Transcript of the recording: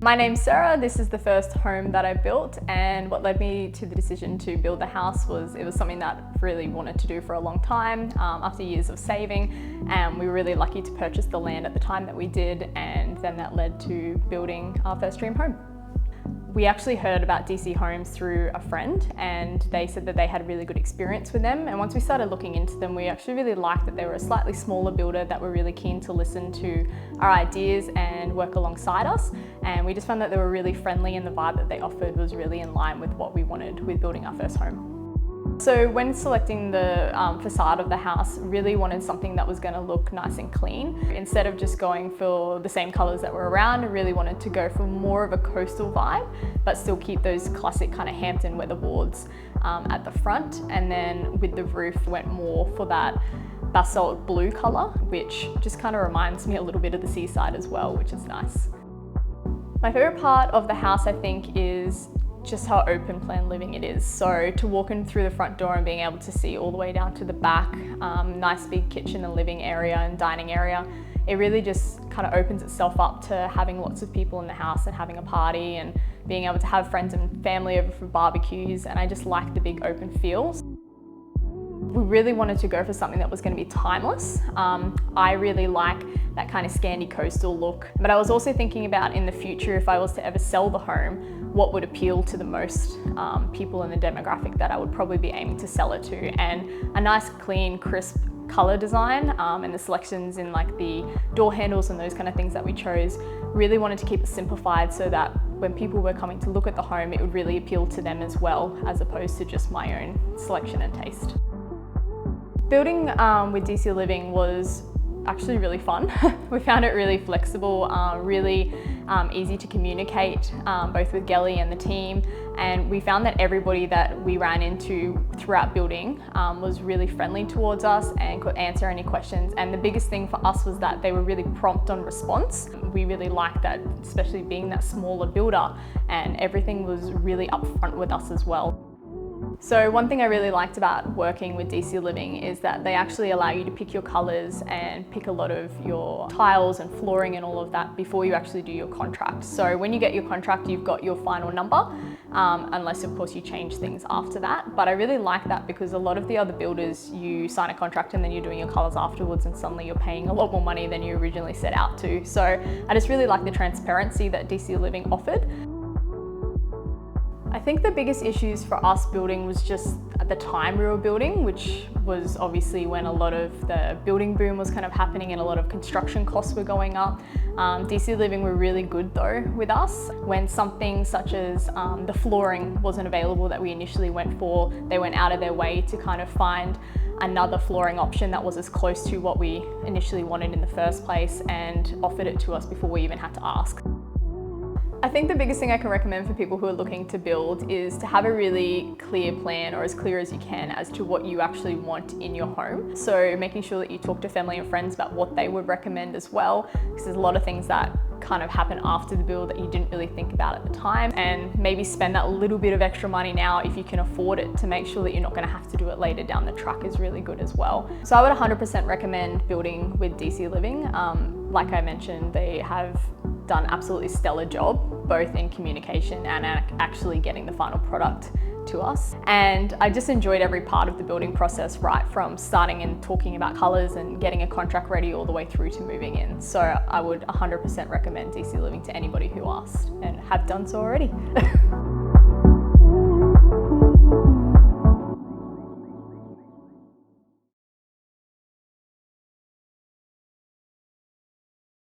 My name's Sarah. This is the first home that I built, and what led me to the decision to build the house was it was something that I really wanted to do for a long time after years of saving, and we were really lucky to purchase the land at the time that we did, and then that led to building our first dream home. We actually heard about DC Homes through a friend, and they said that they had a really good experience with them, and once we started looking into them, we actually really liked that they were a slightly smaller builder that were really keen to listen to our ideas and work alongside us, and we just found that they were really friendly and the vibe that they offered was really in line with what we wanted with building our first home. So when selecting the facade of the house, really wanted something that was going to look nice and clean. Instead of just going for the same colours that were around, I really wanted to go for more of a coastal vibe, but still keep those classic kind of Hampton weatherboards at the front. And then with the roof, went more for that basalt blue colour, which just kind of reminds me a little bit of the seaside as well, which is nice. My favourite part of the house, I think, is just how open plan living it is. So to walk in through the front door and being able to see all the way down to the back, nice big kitchen and living area and dining area, it really just kind of opens itself up to having lots of people in the house and having a party and being able to have friends and family over for barbecues, and I just like the big open feels. We really wanted to go for something that was going to be timeless. I really like that kind of Scandi coastal look, but I was also thinking about in the future, if I was to ever sell the home, what would appeal to the most people in the demographic that I would probably be aiming to sell it to. And a nice, clean, crisp color design and the selections in like the door handles and those kind of things that we chose, really wanted to keep it simplified so that when people were coming to look at the home, it would really appeal to them as well, as opposed to just my own selection and taste. Building with DC Living was actually really fun. We found it really flexible, really easy to communicate, both with Gelly and the team, and we found that everybody that we ran into throughout building was really friendly towards us and could answer any questions, and the biggest thing for us was that they were really prompt on response. We really liked that, especially being that smaller builder, and everything was really upfront with us as well. So one thing I really liked about working with DC Living is that they actually allow you to pick your colours and pick a lot of your tiles and flooring and all of that before you actually do your contract. So when you get your contract, you've got your final number, unless of course you change things after that. But I really like that because a lot of the other builders, you sign a contract and then you're doing your colours afterwards, and suddenly you're paying a lot more money than you originally set out to. So I just really like the transparency that DC Living offered. I think the biggest issues for us building was just at the time we were building, which was obviously when a lot of the building boom was kind of happening and a lot of construction costs were going up. DC Living were really good though with us. When something such as the flooring wasn't available that we initially went for, they went out of their way to kind of find another flooring option that was as close to what we initially wanted in the first place and offered it to us before we even had to ask. I think the biggest thing I can recommend for people who are looking to build is to have a really clear plan, or as clear as you can, as to what you actually want in your home. So making sure that you talk to family and friends about what they would recommend as well, because there's a lot of things that kind of happen after the build that you didn't really think about at the time, and maybe spend that little bit of extra money now if you can afford it, to make sure that you're not going to have to do it later down the track is really good as well. So I would 100% recommend building with DC Living. Like I mentioned, they have done absolutely stellar job, both in communication and actually getting the final product to us. And I just enjoyed every part of the building process, right from starting and talking about colours and getting a contract ready all the way through to moving in. So I would 100% recommend DC Living to anybody who asked, and have done so already.